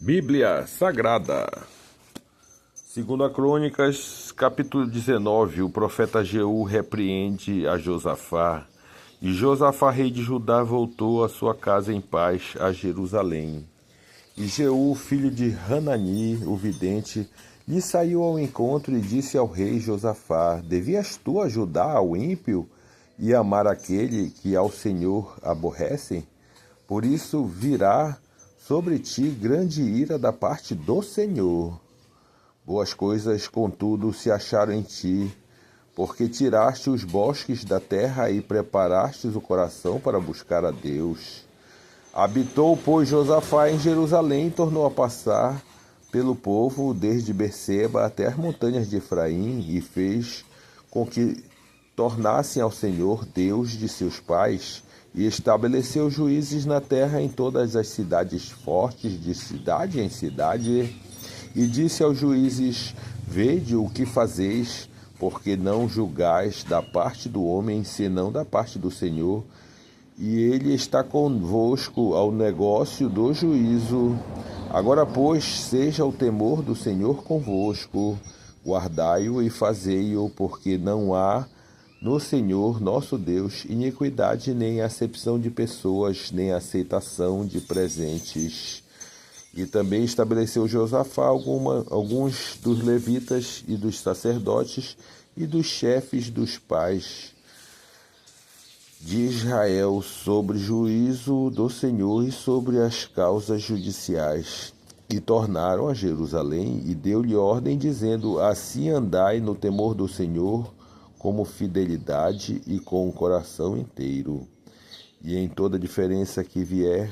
Bíblia Sagrada. Segundo a Crônicas, capítulo 19, o profeta Jeú repreende a Josafá, e Josafá, rei de Judá, voltou à sua casa em paz a Jerusalém. E Jeú, filho de Hanani, o vidente, lhe saiu ao encontro e disse ao rei Josafá: Devias tu ajudar ao ímpio e amar aquele que ao Senhor aborrece? Por isso virá sobre ti grande ira da parte do Senhor. Boas coisas, contudo, se acharam em ti, porque tiraste os bosques da terra e preparastes o coração para buscar a Deus. Habitou, pois, Josafá em Jerusalém e tornou a passar pelo povo desde Berseba até as montanhas de Efraim e fez com que tornassem ao Senhor, Deus de seus pais, e estabeleceu juízes na terra em todas as cidades fortes, de cidade em cidade, e disse aos juízes: Vede o que fazeis, porque não julgais da parte do homem, senão da parte do Senhor, e ele está convosco ao negócio do juízo. Agora, pois, seja o temor do Senhor convosco, guardai-o e fazei-o, porque não há no Senhor nosso Deus iniquidade, nem acepção de pessoas, nem aceitação de presentes. E também estabeleceu Josafá alguns dos levitas e dos sacerdotes e dos chefes dos pais de Israel sobre juízo do Senhor e sobre as causas judiciais. E tornaram a Jerusalém e deu-lhe ordem, dizendo: Assim andai no temor do Senhor, como fidelidade e com o coração inteiro. E em toda diferença que vier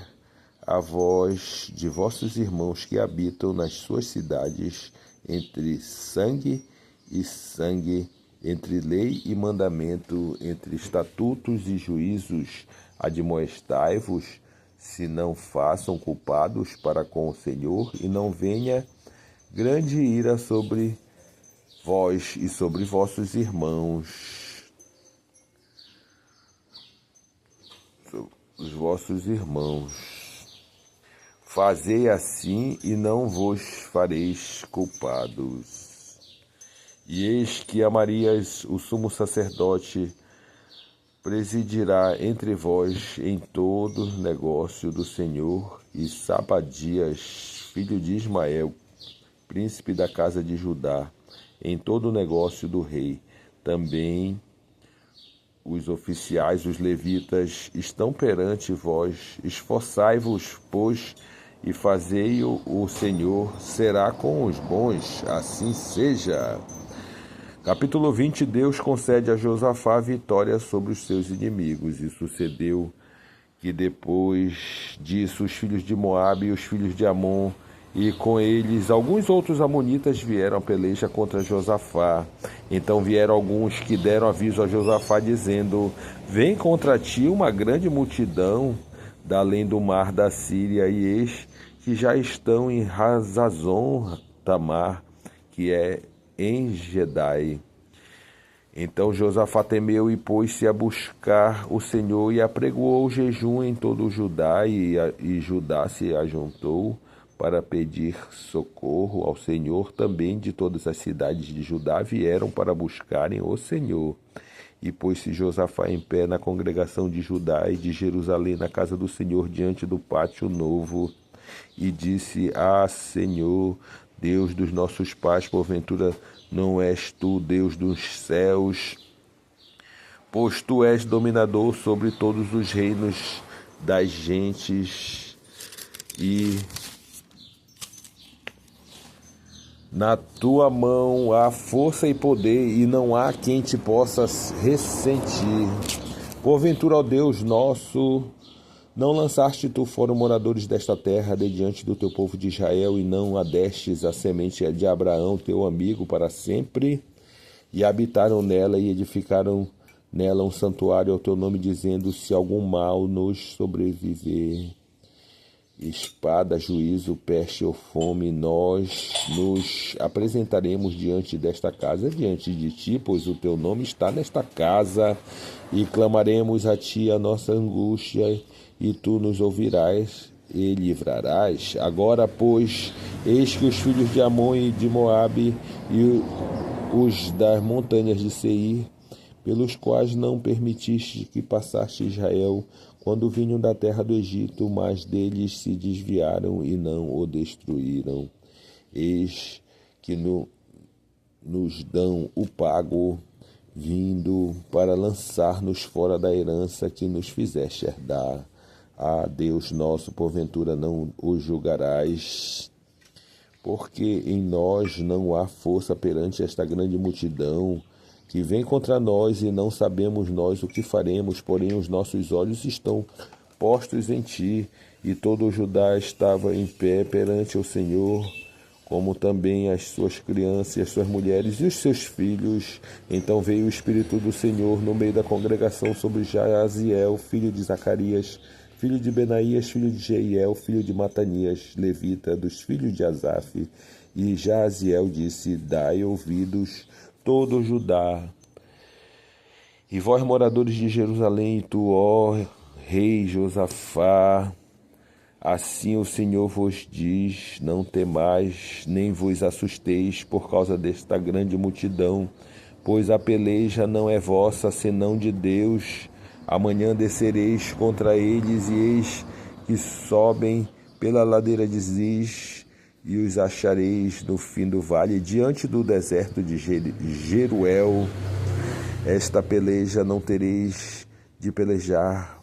a vós de vossos irmãos que habitam nas suas cidades, entre sangue e sangue, entre lei e mandamento, entre estatutos e juízos, admoestai-vos, se não façam culpados para com o Senhor, e não venha grande ira sobre vós e sobre vossos irmãos, os vossos irmãos. Fazei assim e não vos fareis culpados. E eis que Amarias, o sumo sacerdote, presidirá entre vós em todo negócio do Senhor, e Sabadias, filho de Ismael, príncipe da casa de Judá, em todo o negócio do rei. Também os oficiais, os levitas, estão perante vós. Esforçai-vos, pois, e fazei-o, o Senhor será com os bons, assim seja. Capítulo 20. Deus concede a Josafá vitória sobre os seus inimigos. E sucedeu que depois disso os filhos de Moabe e os filhos de Amon, e com eles alguns outros amonitas, vieram a peleja contra Josafá. Então vieram alguns que deram aviso a Josafá, dizendo: Vem contra ti uma grande multidão da além do mar da Síria, e eis que já estão em Hazazon Tamar, que é em Gedai. Então Josafá temeu e pôs-se a buscar o Senhor, e apregoou jejum em todo o Judá, e Judá se ajuntou para pedir socorro ao Senhor. Também de todas as cidades de Judá vieram para buscarem o Senhor. E pôs-se Josafá em pé na congregação de Judá e de Jerusalém, na casa do Senhor, diante do pátio novo, e disse: Senhor, Deus dos nossos pais, porventura não és tu Deus dos céus? Pois tu és dominador sobre todos os reinos das gentes, e na tua mão há força e poder, e não há quem te possa ressentir. Porventura, ó Deus nosso, não lançaste tu fora os moradores desta terra de diante do teu povo de Israel, e não a destes a semente de Abraão, teu amigo, para sempre? E habitaram nela e edificaram nela um santuário ao teu nome, dizendo: Se algum mal nos sobreviver, espada, juízo, peste ou fome, nós nos apresentaremos diante desta casa, diante de ti, pois o teu nome está nesta casa, e clamaremos a ti a nossa angústia, e tu nos ouvirás, e livrarás? Agora, pois, eis que os filhos de Amon e de Moabe e os das montanhas de Seir, pelos quais não permitiste que passaste Israel, quando vinham da terra do Egito, mas deles se desviaram e não o destruíram. Eis que nos dão o pago, vindo para lançar-nos fora da herança que nos fizeste herdar. Ah, Deus nosso, porventura não o julgarás, porque em nós não há força perante esta grande multidão que vem contra nós, e não sabemos nós o que faremos, porém os nossos olhos estão postos em ti. E todo o Judá estava em pé perante o Senhor, como também as suas crianças, as suas mulheres e os seus filhos. Então veio o Espírito do Senhor no meio da congregação sobre Jaziel, filho de Zacarias, filho de Benaías, filho de Jeiel, filho de Matanias, levita, dos filhos de Asaf. E Jaziel disse: dai ouvidos, todo Judá, e vós, moradores de Jerusalém, e tu, ó rei Josafá, assim o Senhor vos diz: não temais, nem vos assusteis por causa desta grande multidão, pois a peleja não é vossa, senão de Deus. Amanhã descereis contra eles, e eis que sobem pela ladeira de Ziz, e os achareis no fim do vale, diante do deserto de Jeruel. Esta peleja não tereis de pelejar.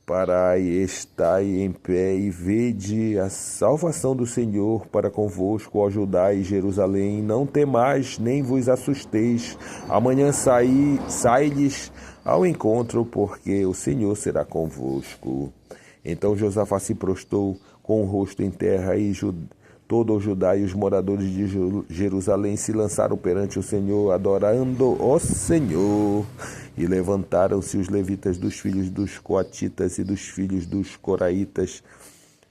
Parai, estai em pé e vede a salvação do Senhor para convosco, ó Judá e Jerusalém. Não temais, nem vos assusteis. Amanhã sai-lhes ao encontro, porque o Senhor será convosco. Então Josafá se prostrou com o rosto em terra, e todo o Judá e os moradores de Jerusalém se lançaram perante o Senhor, adorando o Senhor. E levantaram-se os levitas dos filhos dos coatitas e dos filhos dos coraitas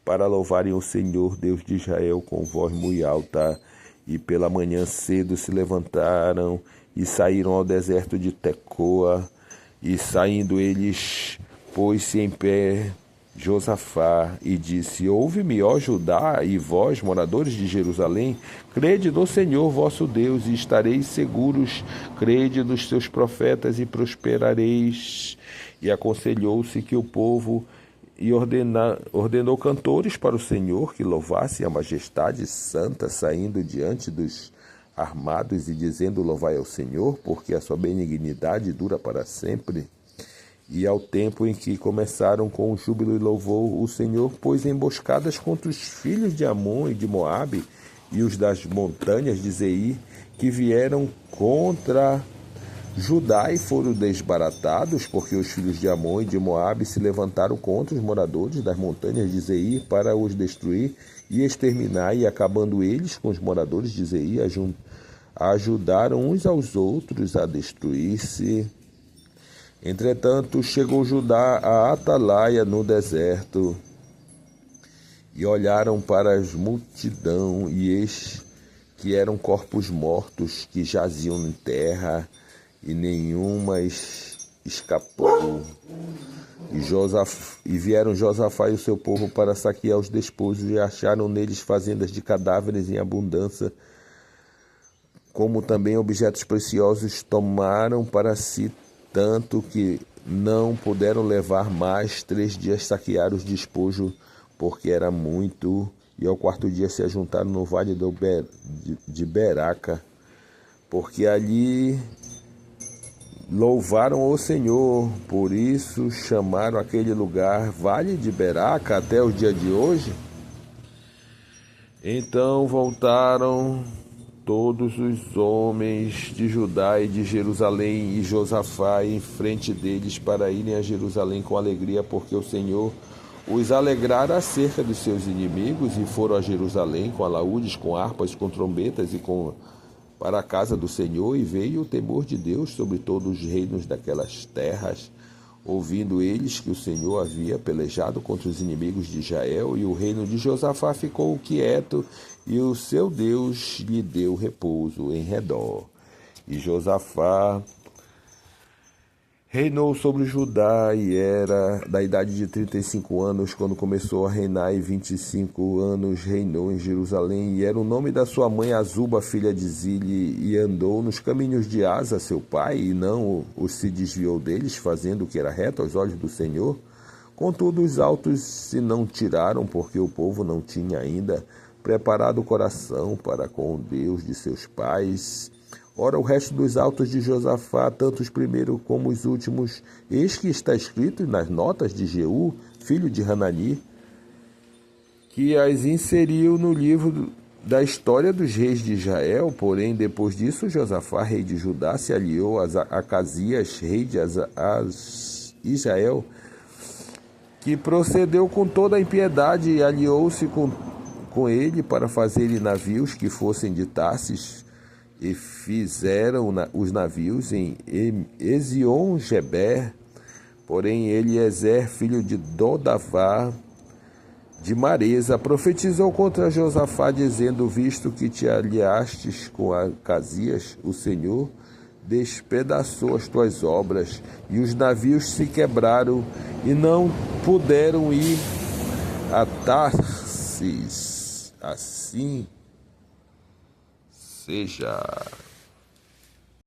para louvarem o Senhor, Deus de Israel, com voz muito alta. E pela manhã cedo se levantaram e saíram ao deserto de Tecoa. E saindo eles, pôs-se em pé Josafá e disse: ouve-me, ó Judá, e vós, moradores de Jerusalém, crede no Senhor vosso Deus e estareis seguros, crede nos seus profetas e prosperareis. E aconselhou-se que o povo e ordenou cantores para o Senhor, que louvassem a majestade santa, saindo diante dos armados e dizendo: louvai ao Senhor, porque a sua benignidade dura para sempre. E ao tempo em que começaram com o júbilo e louvor, o Senhor pôs emboscadas contra os filhos de Amon e de Moabe e os das montanhas de Seir, que vieram contra Judá e foram desbaratados, porque os filhos de Amon e de Moabe se levantaram contra os moradores das montanhas de Seir para os destruir e exterminar, e acabando eles com os moradores de Seir, ajudaram uns aos outros a destruir-se. Entretanto, chegou Judá a Atalaia no deserto, e olharam para as multidão, e eis que eram corpos mortos que jaziam em terra, e nenhuma escapou. E vieram Josafá e o seu povo para saquear os despojos, e acharam neles fazendas de cadáveres em abundância, como também objetos preciosos. Tomaram para si tanto que não puderam levar mais. 3 dias saquearam os despojos, porque era muito. E ao 4º dia se ajuntaram no vale de Beraca, porque ali louvaram o Senhor. Por isso chamaram aquele lugar Vale de Beraca até o dia de hoje. Então voltaram todos os homens de Judá e de Jerusalém e Josafá em frente deles para irem a Jerusalém com alegria, porque o Senhor os alegrara acerca dos seus inimigos, e foram a Jerusalém com alaúdes, com harpas, com trombetas e para a casa do Senhor. E veio o temor de Deus sobre todos os reinos daquelas terras, ouvindo eles que o Senhor havia pelejado contra os inimigos de Israel. E o reino de Josafá ficou quieto, e o seu Deus lhe deu repouso em redor. E Josafá Reinou sobre Judá e era da idade de 35 anos quando começou a reinar, e 25 anos reinou em Jerusalém. E era o nome da sua mãe Azuba, filha de Zile, e andou nos caminhos de Asa, seu pai, e não se desviou deles, fazendo o que era reto aos olhos do Senhor. Contudo, os altos se não tiraram, porque o povo não tinha ainda preparado o coração para com o Deus de seus pais. Ora, o resto dos autos de Josafá, tanto os primeiros como os últimos, eis que está escrito nas notas de Jeú, filho de Hanani, que as inseriu no livro da história dos reis de Israel. Porém, depois disso, Josafá, rei de Judá, se aliou a Acasias, rei de Israel, que procedeu com toda a impiedade, e aliou-se com ele para fazerem navios que fossem de Tarsis, e fizeram os navios em Ezion-Geber. Porém, Eliezer, filho de Dodavá, de Maresa, profetizou contra Josafá, dizendo: visto que te aliastes com Acasias, o Senhor despedaçou as tuas obras, e os navios se quebraram, e não puderam ir a Tarsis. Assim seja.